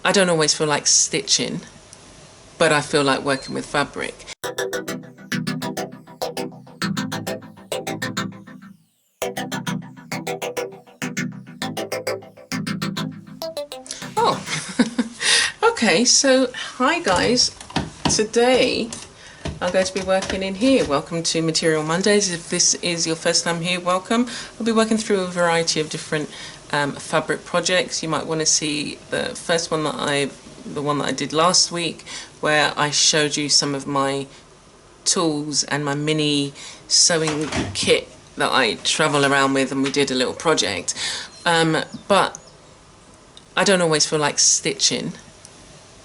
I don't always feel like stitching, but I feel like working with fabric. Oh, okay, so hi guys. Today I'm going to be working in here. Welcome to Material Mondays. If this is your first time here, welcome. I'll be working through a variety of different fabric projects. You might want to see the first one the one that I did last week, where I showed you some of my tools and my mini sewing kit that I travel around with, and we did a little project. But I don't always feel like stitching,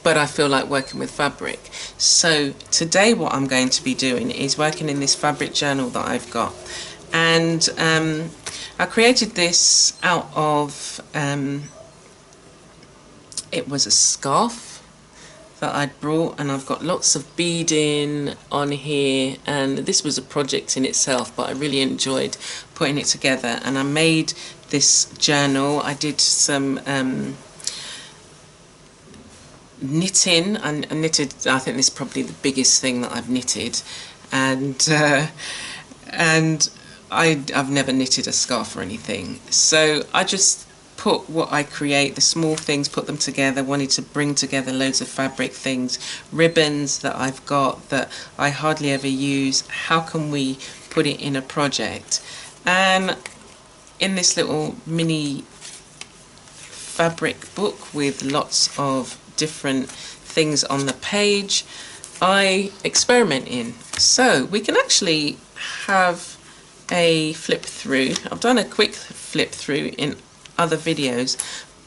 but I feel like working with fabric. So today what I'm going to be doing is working in this fabric journal that I've got. And I created this out of, it was a scarf that I'd brought, and I've got lots of beading on here, and this was a project in itself, but I really enjoyed putting it together. And I made this journal. I did some knitting. I knitted, I think this is probably the biggest thing that I've knitted, and I've never knitted a scarf or anything, so I just put what I create, the small things, put them together. Wanted to bring together loads of fabric things, ribbons that I've got that I hardly ever use. How can we put it in a project? And in this little mini fabric book with lots of different things on the page, I experiment in. So we can actually have a flip through. I've done a quick flip through in other videos,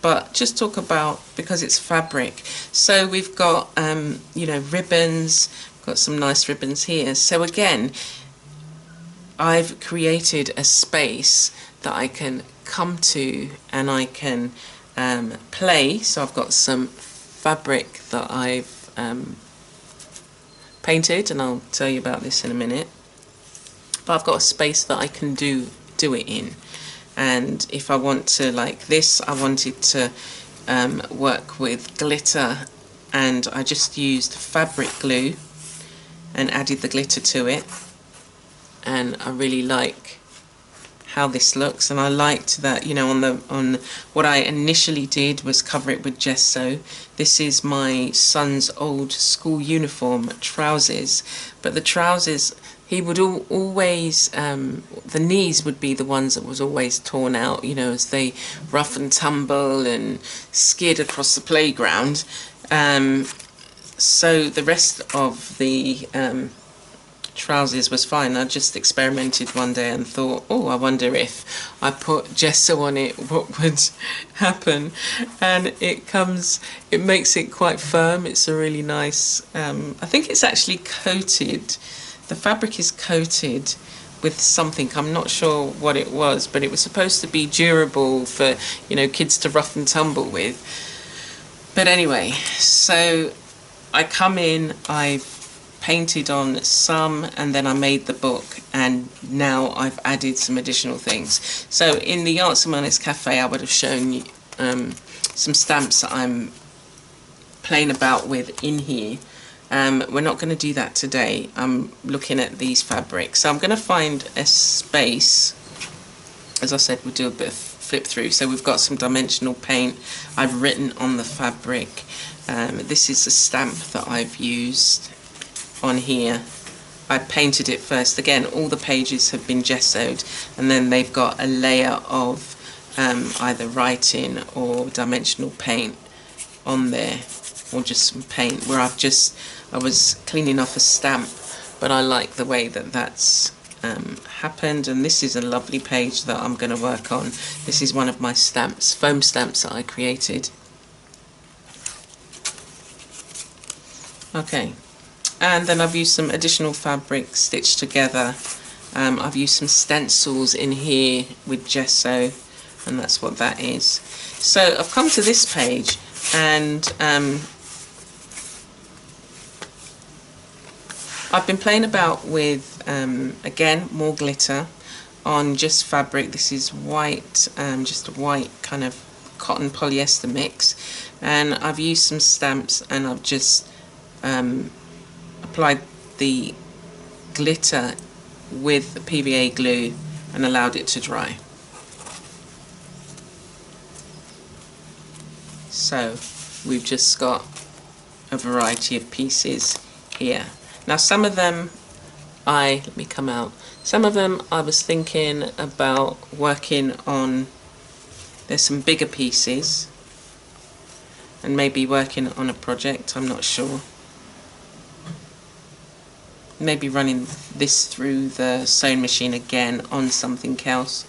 but just talk about, because it's fabric. So we've got you know, ribbons. Got some nice ribbons here. So again, I've created a space that I can come to and I can play. So I've got some fabric that I've painted, and I'll tell you about this in a minute. But I've got a space that I can do it in. And if I want to, like this, I wanted to work with glitter, and I just used fabric glue and added the glitter to it, and I really like how this looks. And I liked that, you know, on what I initially did was cover it with gesso. This is my son's old school uniform trousers, but the trousers, he would always, the knees would be the ones that was always torn out, you know, as they rough and tumble and skid across the playground. So the rest of the trousers was fine. I just experimented one day and thought, oh, I wonder if I put gesso on it, what would happen? And it makes it quite firm. It's a really nice, I think it's actually coated. The fabric is coated with something, I'm not sure what it was, but it was supposed to be durable for, you know, kids to rough and tumble with. But anyway, so I come in, I've painted on some, and then I made the book, and now I've added some additional things. So in the Arts and Wellness Cafe, I would have shown you some stamps that I'm playing about with in here. We're not going to do that today. I'm looking at these fabrics. So I'm going to find a space. As I said, we'll do a bit of flip through. So we've got some dimensional paint. I've written on the fabric. This is a stamp that I've used on here. I painted it first. Again, all the pages have been gessoed, and then they've got a layer of either writing or dimensional paint on there, or just some paint, where I was cleaning off a stamp, but I like the way that that's happened. And this is a lovely page that I'm going to work on. This is one of my stamps, foam stamps that I created. Okay, and then I've used some additional fabric stitched together. I've used some stencils in here with gesso, and that's what that is. So I've come to this page, and I've been playing about with, again, more glitter on just fabric. This is white, just a white kind of cotton polyester mix, and I've used some stamps, and I've just applied the glitter with the PVA glue and allowed it to dry. So we've just got a variety of pieces here. Now some of them some of them I was thinking about working on. There's some bigger pieces and maybe working on a project, I'm not sure. Maybe running this through the sewing machine again on something else.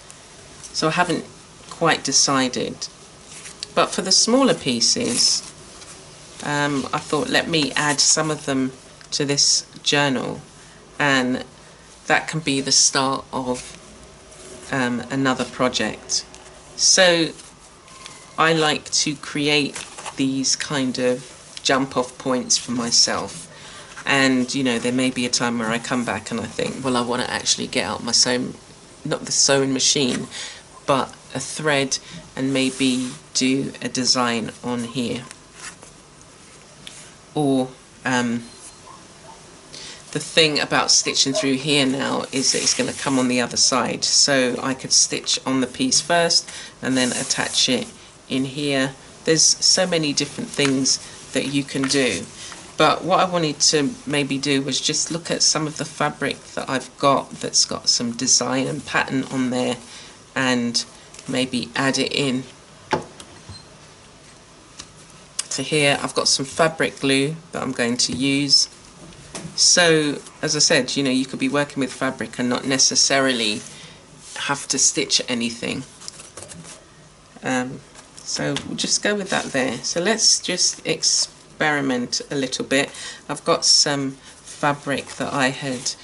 So I haven't quite decided. But for the smaller pieces, I thought let me add some of them to this journal, and that can be the start of another project. So I like to create these kind of jump off points for myself, and you know, there may be a time where I come back and I think, well, I want to actually get out my not the sewing machine, but a thread, and maybe do a design on here. Or the thing about stitching through here now is that it's going to come on the other side, so I could stitch on the piece first and then attach it in here. There's so many different things that you can do, but what I wanted to maybe do was just look at some of the fabric that I've got that's got some design and pattern on there, and maybe add it in. So here I've got some fabric glue that I'm going to use. So as I said, you know, you could be working with fabric and not necessarily have to stitch anything. So we'll just go with that there. So let's just experiment a little bit. I've got some fabric that I had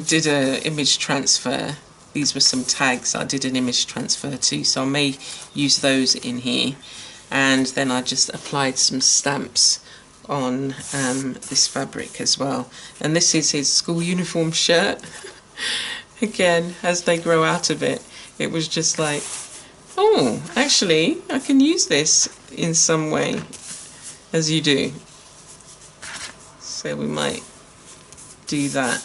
did an image transfer. These were some tags I did an image transfer to, so I may use those in here. And then I just applied some stamps on this fabric as well. And this is his school uniform shirt. Again, as they grow out of it, it was just like, oh, actually I can use this in some way, as you do. So we might do that.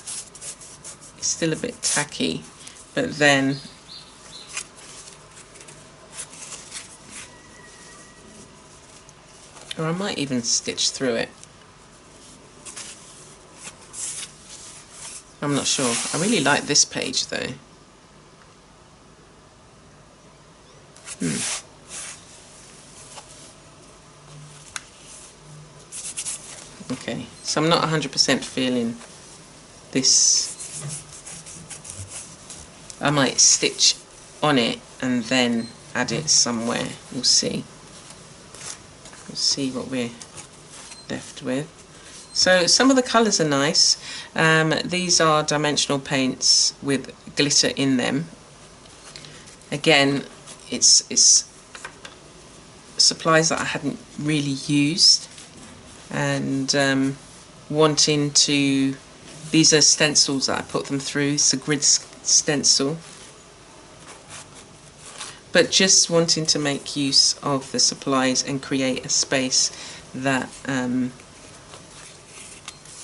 It's still a bit tacky, but then or I might even stitch through it. I'm not sure. I really like this page though. Okay, so I'm not 100% feeling this. I might stitch on it and then add it somewhere. We'll see. We'll see what we're left with. So some of the colours are nice. These are dimensional paints with glitter in them. Again, it's supplies that I hadn't really used, and wanting to. These are stencils that I put them through. It's a grid stencil. But just wanting to make use of the supplies and create a space that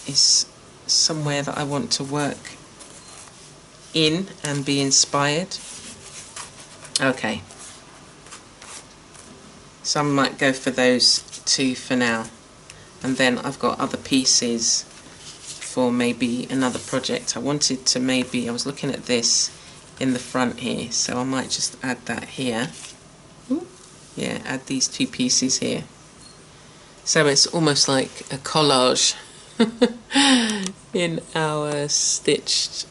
is somewhere that I want to work in and be inspired. Okay, so I might go for those two for now, and then I've got other pieces for maybe another project. I wanted to I was looking at this in the front here, so I might just add that here. Ooh, yeah, add these two pieces here. So it's almost like a collage in our stitched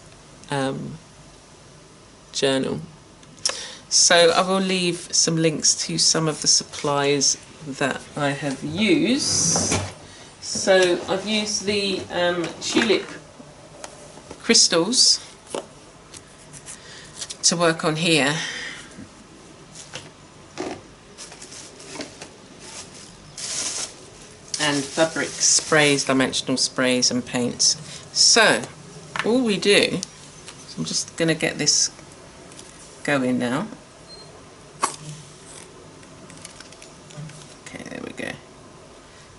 journal. So I will leave some links to some of the supplies that I have used. So I've used the tulip crystals to work on here. And fabric sprays, dimensional sprays and paints. So all we do, so I'm just going to get this going now.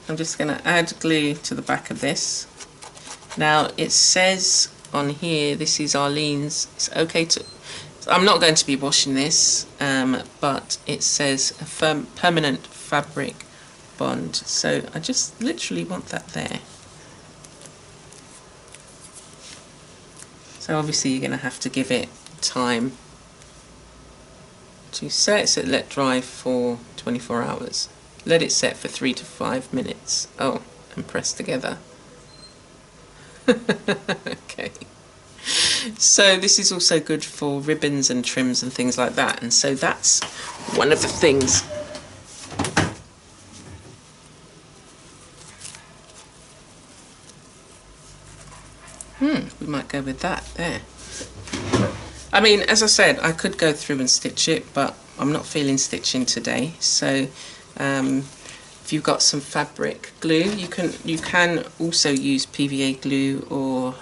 I'm just going to add glue to the back of this. Now it says on here, this is Arlene's, it's okay to, I'm not going to be washing this, but it says a permanent fabric bond, so I just literally want that there. So obviously you're going to have to give it time to set, so let dry for 24 hours. Let it set for 3 to 5 minutes. Oh, and press together. Okay. So this is also good for ribbons and trims and things like that, and so that's one of the things. We might go with that there. I mean, as I said, I could go through and stitch it, but I'm not feeling stitching today. So if you've got some fabric glue, you can also use PVA glue or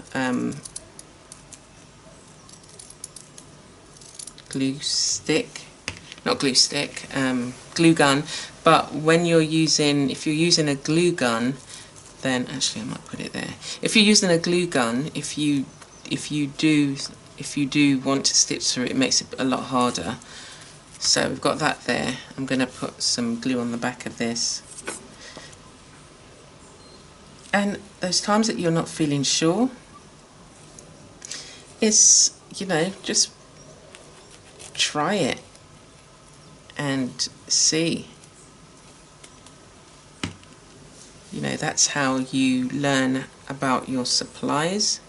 glue stick, not glue stick, glue gun. But when you're using, if you're using a glue gun, then actually I might put it there. If you're using a glue gun, if you do want to stitch through it, it makes it a lot harder. So we've got that there. I'm going to put some glue on the back of this. And those times that you're not feeling sure, it's, you know, just try it and see. You know, that's how you learn about your supplies.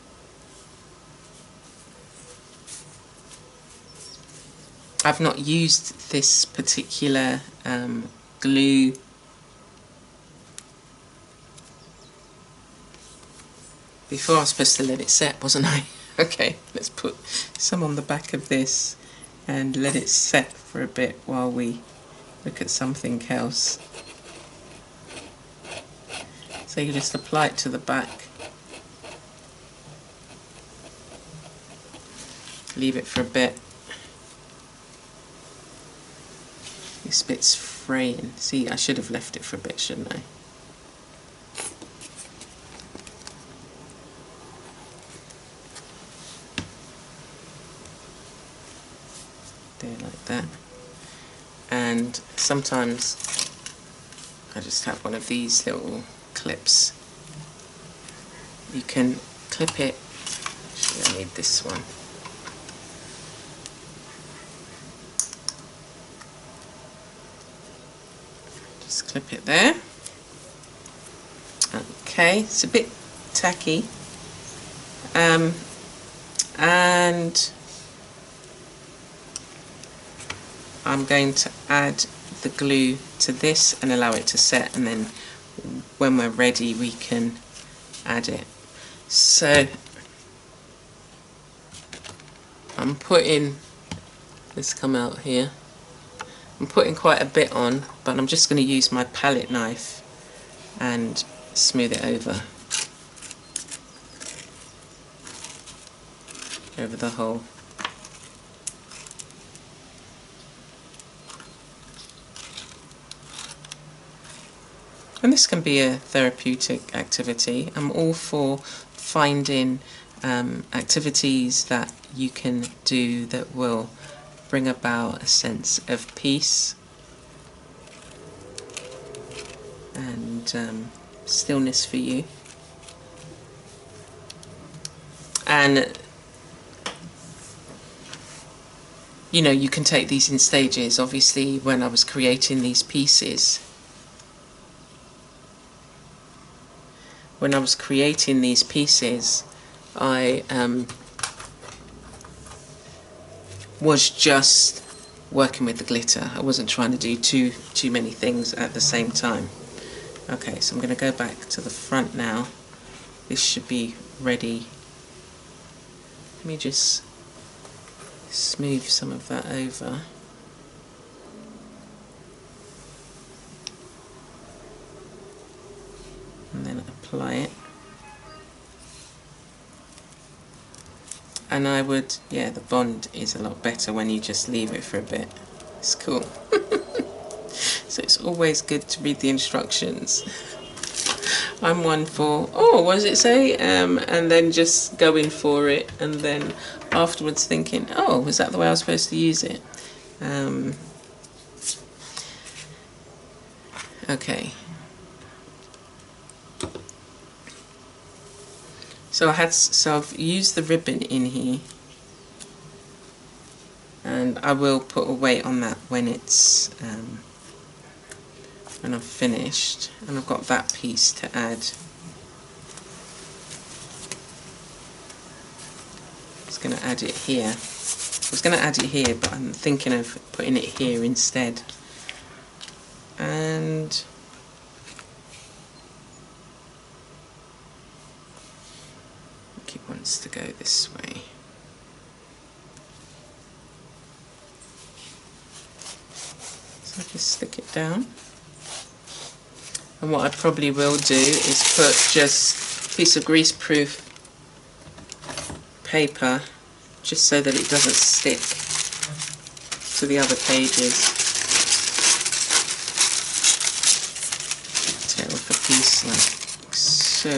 I've not used this particular glue before. I was supposed to let it set, wasn't I? Okay, let's put some on the back of this and let it set for a bit while we look at something else. So you just apply it to the back, leave it for a bit. This bit's fraying. See, I should have left it for a bit, shouldn't I? Do it like that. And sometimes I just have one of these little clips. You can clip it. Actually, I need this one. Just clip it there. Okay, it's a bit tacky. And I'm going to add the glue to this and allow it to set, and then when we're ready we can add it. So I'm putting, let's come out here, I'm putting quite a bit on, but I'm just going to use my palette knife and smooth it over the whole. And this can be a therapeutic activity. I'm all for finding activities that you can do that will bring about a sense of peace and stillness for you. And you know, you can take these in stages. Obviously, when I was creating these pieces, I was just working with the glitter. I wasn't trying to do too many things at the same time. Okay, so I'm going to go back to the front now. This should be ready. Let me just smooth some of that over. And then apply it. And I would, yeah, the bond is a lot better when you just leave it for a bit. It's cool. So it's always good to read the instructions. I'm one for, oh, what does it say? And then just going for it, and then afterwards thinking, oh, was that the way I was supposed to use it? Okay. So I've used the ribbon in here, and I will put a weight on that when it's when I've finished, and I've got that piece to add. I was going to add it here. I was going to add it here, but I'm thinking of putting it here instead. And I think it wants to go this way. So I just stick it down. And what I probably will do is put just a piece of greaseproof paper, just so that it doesn't stick to the other pages. Tear off a piece like so.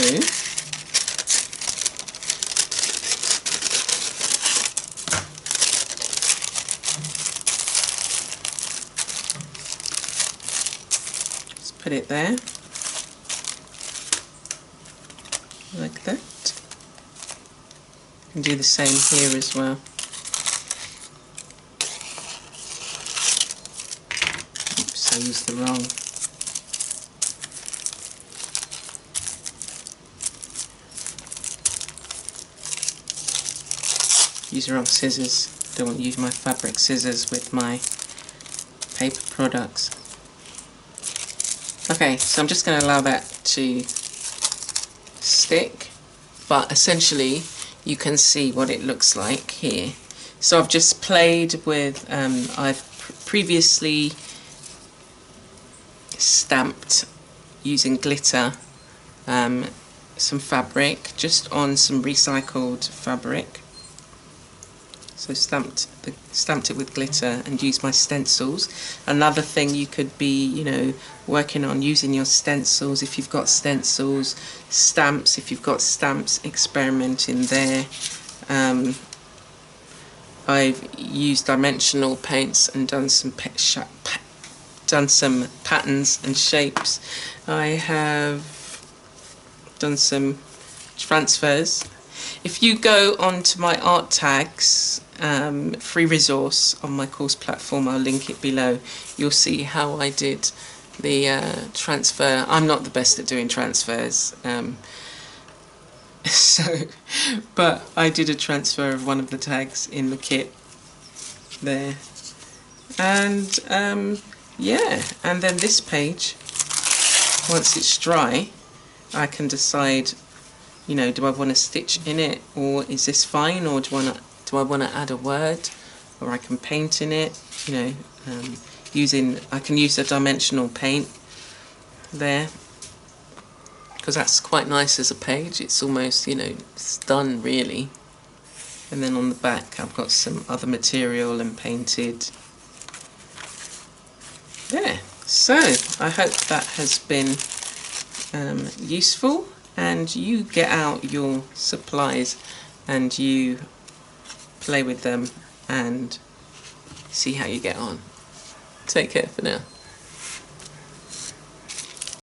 Just put it there, like that. And do the same here as well. Oops, I used the wrong. Use the wrong scissors. Don't want to use my fabric scissors with my paper products. Okay, so I'm just going to allow that to stick, but essentially you can see what it looks like here. So I've just played with, I've previously stamped using glitter some fabric just on some recycled fabric. So stamped it with glitter and used my stencils. Another thing you could be, you know, working on using your stencils if you've got stencils, stamps if you've got stamps, experimenting there. I've used dimensional paints and done some patterns and shapes. I have done some transfers. If you go onto my art tags free resource on my course platform, I'll link it below, you'll see how I did the transfer. I'm not the best at doing transfers, but I did a transfer of one of the tags in the kit there. And yeah, and then this page, once it's dry, I can decide, you know, do I want to stitch in it, or is this fine, or do I want to add a word, or I can paint in it, you know, I can use a dimensional paint there, because that's quite nice as a page. It's almost, you know, it's done really. And then on the back I've got some other material and painted there. So I hope that has been useful, and you get out your supplies and you play with them and see how you get on. Take care for now.